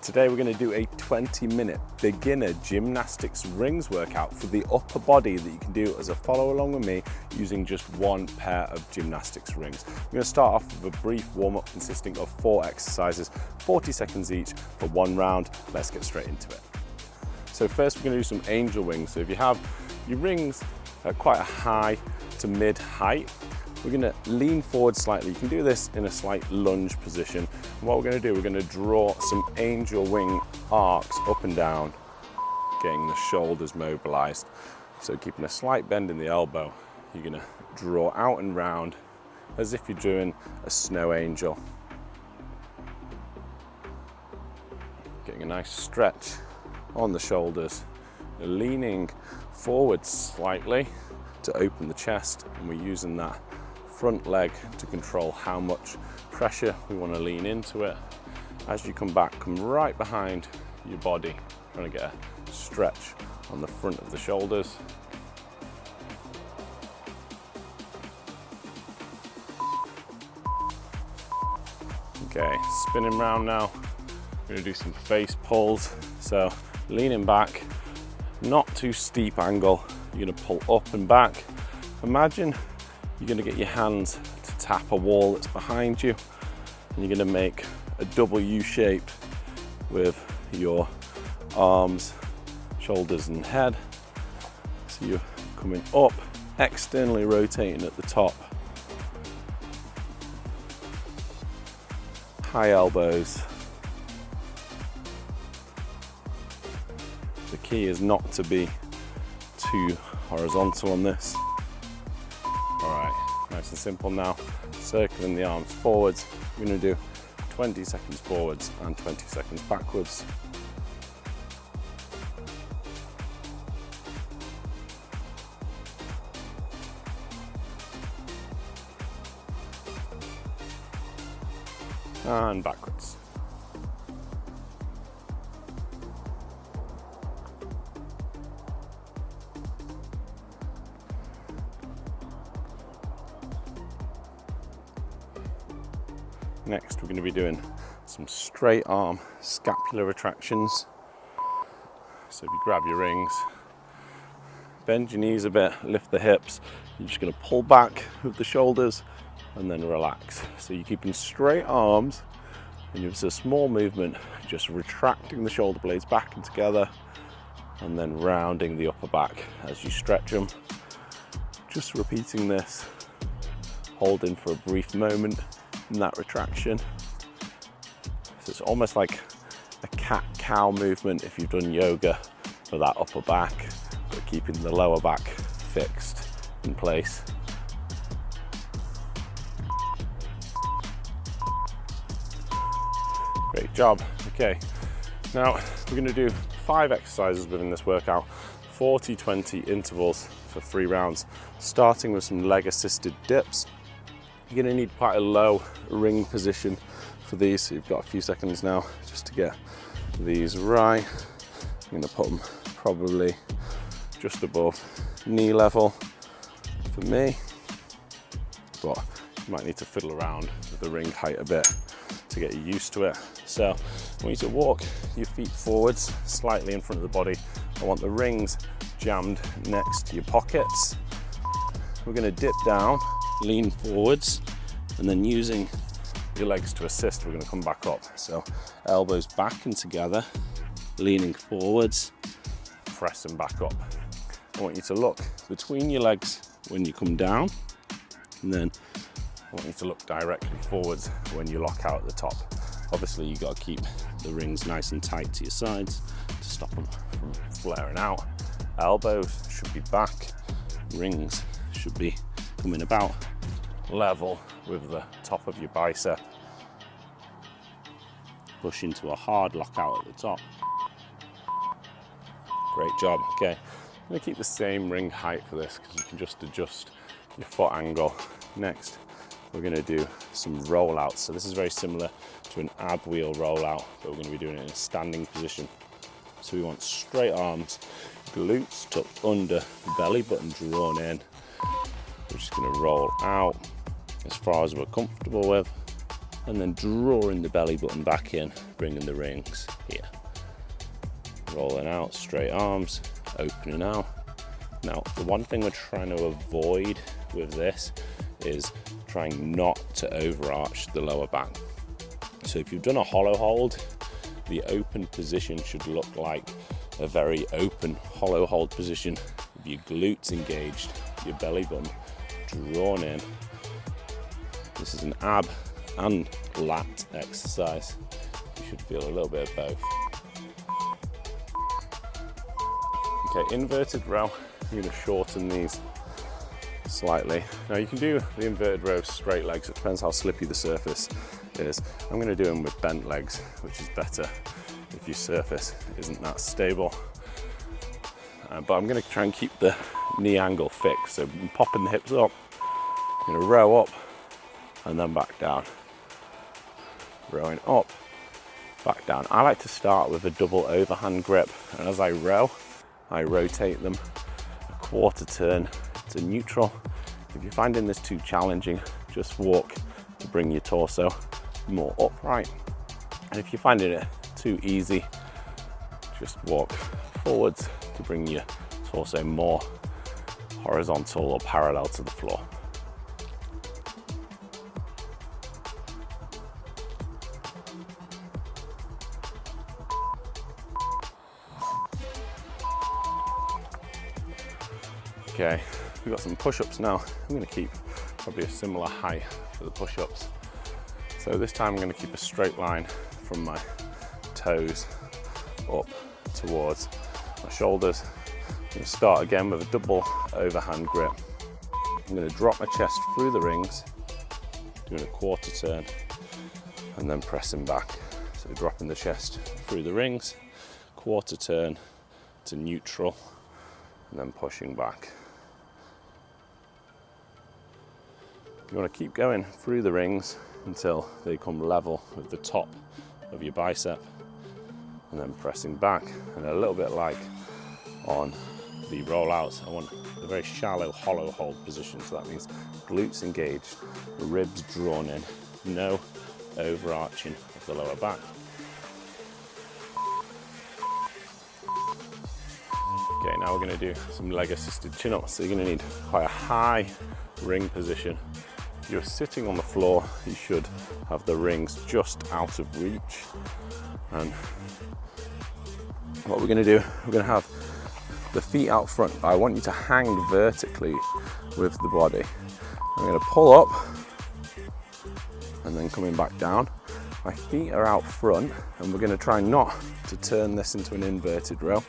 Today we're going to do a 20-minute beginner gymnastics rings workout for the upper body that you can do as a follow along with me using just one pair of gymnastics rings. We're going to start off with a brief warm-up consisting of 4 exercises, 40 seconds each for 1 round. Let's get straight into it. So first we're going to do some angel wings. So if you have your rings at quite a high to mid height, we're going to lean forward slightly. You can do this in a slight lunge position. And what we're going to do, we're going to draw some angel wing arcs up and down, getting the shoulders mobilized. So keeping a slight bend in the elbow, you're going to draw out and round as if you're doing a snow angel. Getting a nice stretch on the shoulders, leaning forward slightly to open the chest, and we're using that front leg to control how much pressure we want to lean into it. As you come back, come right behind your body, trying to get a stretch on the front of the shoulders. Okay, spinning round now. We're going to do some face pulls. So leaning back, not too steep angle. You're going to pull up and back. Imagine you're going to get your hands to tap a wall that's behind you, and you're going to make a double U shape with your arms, shoulders and head. So you're coming up, externally rotating at the top. High elbows. The key is not to be too horizontal on this. Alright, nice and simple now. Circling the arms forwards. We're going to do 20 seconds forwards and 20 seconds backwards. And backwards. Next, we're going to be doing some straight arm scapular retractions. So if you grab your rings, bend your knees a bit, lift the hips, you're just going to pull back with the shoulders and then relax. So you're keeping straight arms, and it's a small movement, just retracting the shoulder blades back and together, and then rounding the upper back as you stretch them. Just repeating this, holding for a brief moment in that retraction. So it's almost like a cat-cow movement if you've done yoga for that upper back, but keeping the lower back fixed in place. Great job. Okay, now we're going to do 5 exercises within this workout, 40-20 intervals for 3 rounds, starting with some leg assisted dips. You're going to need quite a low ring position for these, so you've got a few seconds now just to get these right. I'm going to put them probably just above knee level for me, but you might need to fiddle around with the ring height a bit to get you used to it. So I want you to walk your feet forwards slightly in front of the body. I want the rings jammed next to your pockets. We're going to dip down, lean forwards, and then using your legs to assist, we're going to come back up. So elbows back and together, leaning forwards, pressing back up. I want you to look between your legs when you come down, and then I want you to look directly forwards when you lock out at the top. Obviously you've got to keep the rings nice and tight to your sides to stop them from flaring out. Elbows should be back, rings should be coming about level with the top of your bicep. Push into a hard lockout at the top. Great job. Okay, I'm going to keep the same ring height for this because you can just adjust your foot angle. Next, we're going to do some rollouts. So this is very similar to an ab wheel rollout, but we're going to be doing it in a standing position. So we want straight arms, glutes tucked under, belly button drawn in. We're just going to roll out as far as we're comfortable with. and then drawing the belly button back in, bringing the rings here. Rolling out, straight arms, opening out. Now, the one thing we're trying to avoid with this is trying not to overarch the lower back. So if you've done a hollow hold, the open position should look like a very open hollow hold position with your glutes engaged, your belly button drawn in. This is an ab and lat exercise. You should feel a little bit of both. Okay, inverted row. I'm going to shorten these slightly. Now you can do the inverted row straight legs, it depends how slippy the surface is. I'm going to do them with bent legs, which is better if your surface isn't that stable. But I'm going to try and keep the knee angle fixed. So I'm popping the hips up, I'm going to row up and then back down. Rowing up, back down. I like to start with a double overhand grip, and as I row, I rotate them a quarter turn to neutral. If you're finding this too challenging, just walk to bring your torso more upright. And if you're finding it too easy, just walk forwards to bring your torso more horizontal or parallel to the floor. Okay, we've got some push-ups now. I'm going to keep probably a similar height for the push-ups. So this time I'm going to keep a straight line from my toes up towards my shoulders. I'm going to start again with a double overhand grip. I'm going to drop my chest through the rings, doing a quarter turn, and then pressing back. So dropping the chest through the rings, quarter turn to neutral, and then pushing back. You want to keep going through the rings until they come level with the top of your bicep, and then pressing back. And a little bit like on the rollouts, I want a very shallow hollow hold position. So that means glutes engaged, ribs drawn in, no overarching of the lower back. Okay, now we're going to do some leg assisted chin-ups. So you're going to need quite a high ring position. If you're sitting on the floor, you should have the rings just out of reach. And what we're going to do, we're going to have the feet out front. I want you to hang vertically with the body. I'm going to pull up and then coming back down. My feet are out front, and we're going to try not to turn this into an inverted row.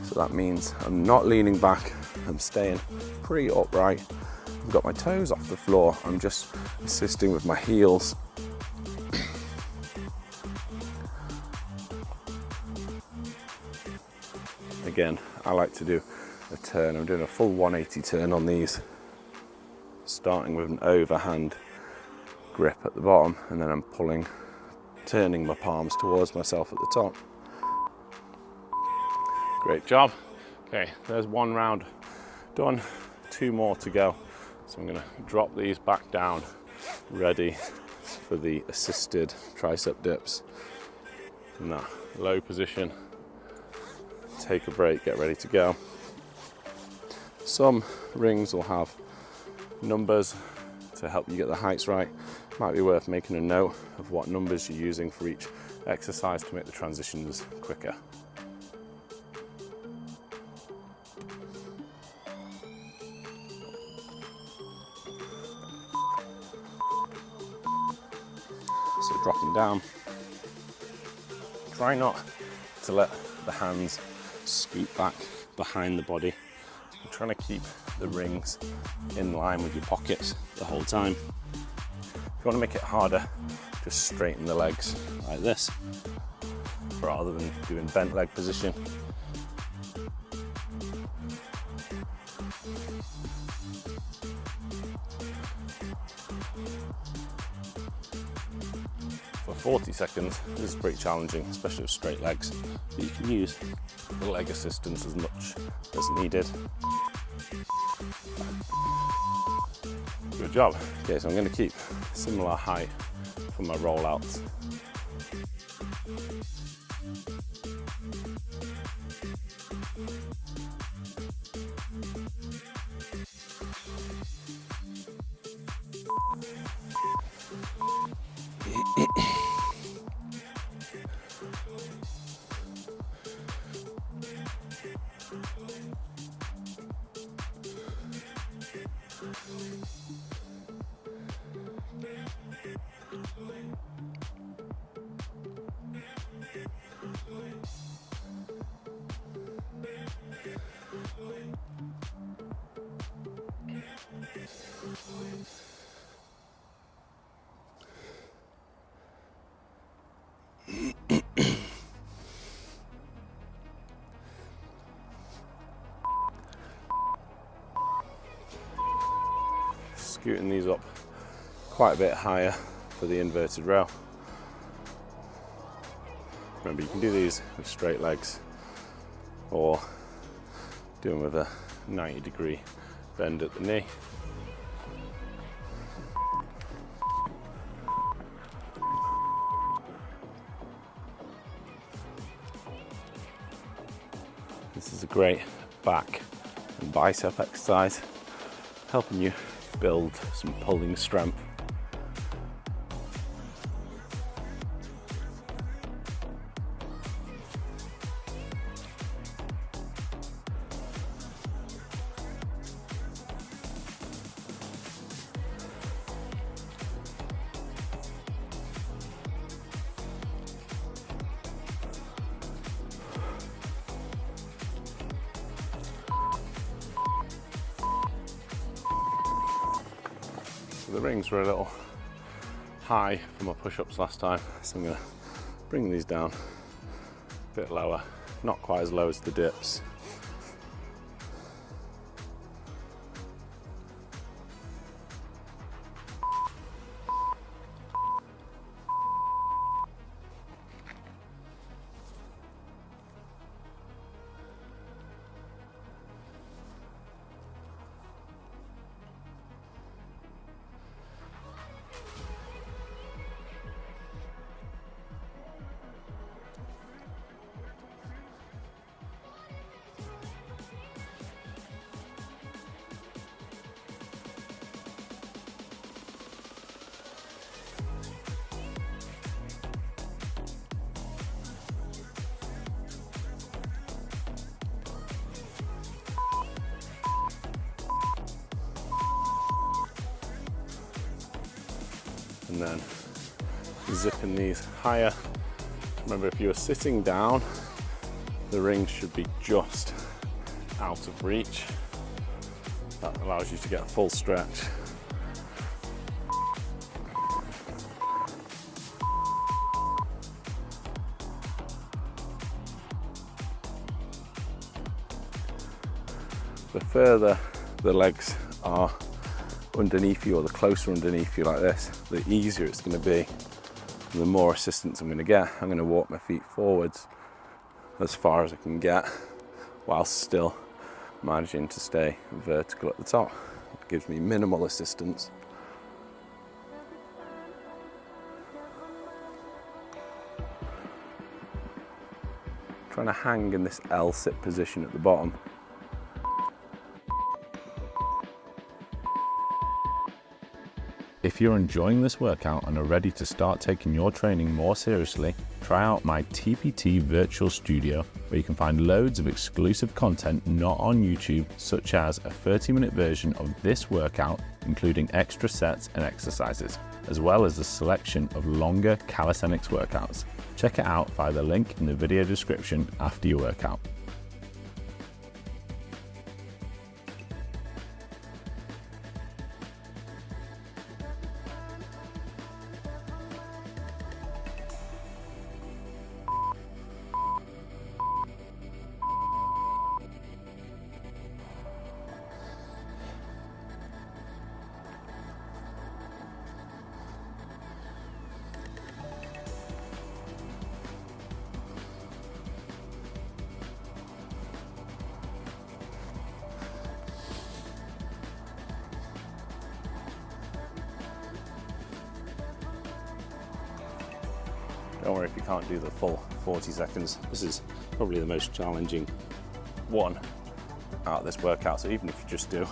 So that means I'm not leaning back, I'm staying pretty upright. I've got my toes off the floor, I'm just assisting with my heels. Again, I like to do a turn. I'm doing a full 180 turn on these, starting with an overhand grip at the bottom, and then I'm turning my palms towards myself at the top. Great job. Okay, there's one round done, 2 more to go. So I'm going to drop these back down, ready for the assisted tricep dips. In that low position, take a break, get ready to go. Some rings will have numbers to help you get the heights right. Might be worth making a note of what numbers you're using for each exercise to make the transitions quicker. So dropping down, try not to let the hands scoot back behind the body. I'm trying to keep the rings in line with your pockets the whole time. If you want to make it harder, just straighten the legs like this, rather than doing bent leg position. For 40 seconds, this is pretty challenging, especially with straight legs, but you can use the leg assistance as much as needed. Good job. Okay, so I'm going to keep similar height for my rollouts. Scooting these up quite a bit higher for the inverted row. Remember, you can do these with straight legs or do them with a 90-degree bend at the knee. This is a great back and bicep exercise, helping you build some pulling strength. The rings were a little high for my push-ups last time, so I'm going to bring these down a bit lower, not quite as low as the dips. And then zipping these higher. Remember, if you're sitting down, the rings should be just out of reach. That allows you to get a full stretch. The further the legs are underneath you, or the closer underneath you like this, the easier it's going to be, and the more assistance I'm going to get. I'm going to walk my feet forwards as far as I can get whilst still managing to stay vertical at the top. It gives me minimal assistance. Trying to hang in this L-sit position at the bottom. If you're enjoying this workout and are ready to start taking your training more seriously, try out my TPT Virtual Studio, where you can find loads of exclusive content not on YouTube, such as a 30-minute version of this workout, including extra sets and exercises, as well as a selection of longer calisthenics workouts. Check it out via the link in the video description after your workout. Don't worry if you can't do the full 40 seconds. This is probably the most challenging one out of this workout. So even if you just do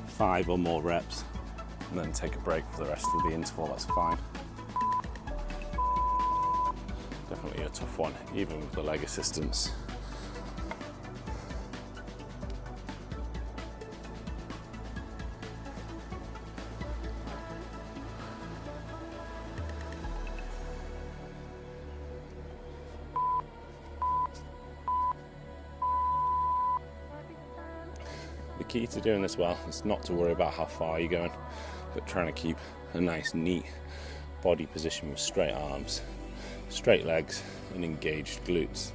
5 or more reps and then take a break for the rest of the interval, that's fine. Definitely a tough one, even with the leg assistance. The key to doing this well is not to worry about how far you're going, but trying to keep a nice, neat body position with straight arms, straight legs, and engaged glutes.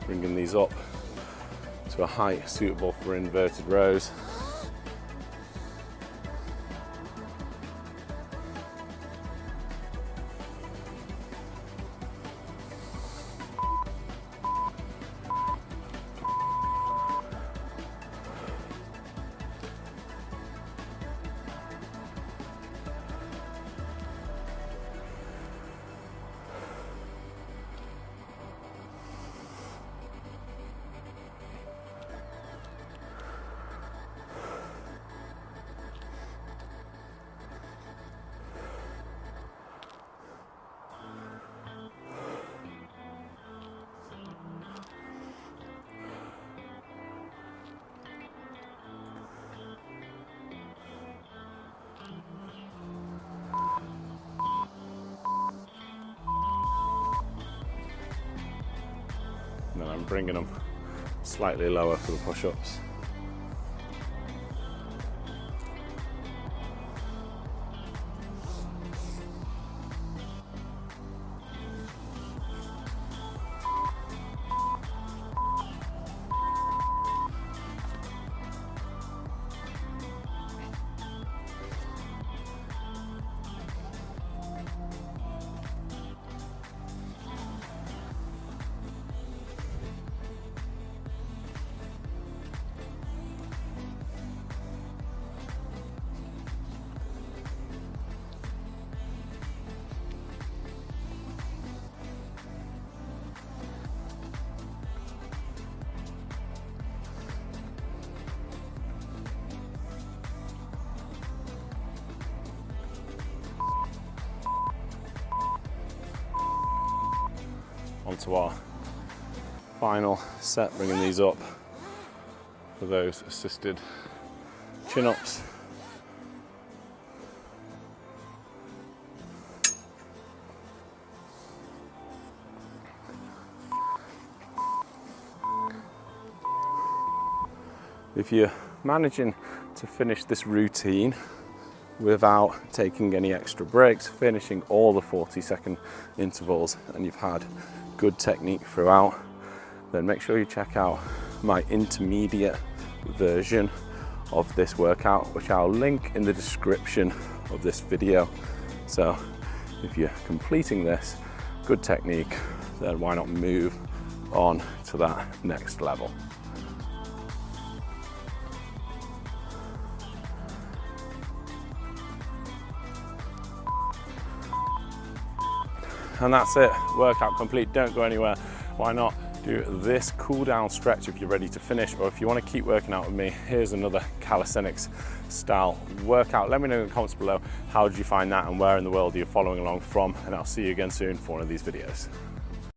Bringing these up to a height suitable for inverted rows. And then I'm bringing them slightly lower for the push-ups. Onto our final set, bringing these up for those assisted chin-ups. If you're managing to finish this routine without taking any extra breaks, finishing all the 40-second intervals, and you've had good technique throughout, then make sure you check out my intermediate version of this workout, which I'll link in the description of this video. So if you're completing this, good technique, then why not move on to that next level? And that's it, workout complete. Don't go anywhere. Why not do this cool down stretch if you're ready to finish, or if you want to keep working out with me, here's another calisthenics style workout. Let me know in the comments below, how did you find that and where in the world are you following along from, and I'll see you again soon for one of these videos.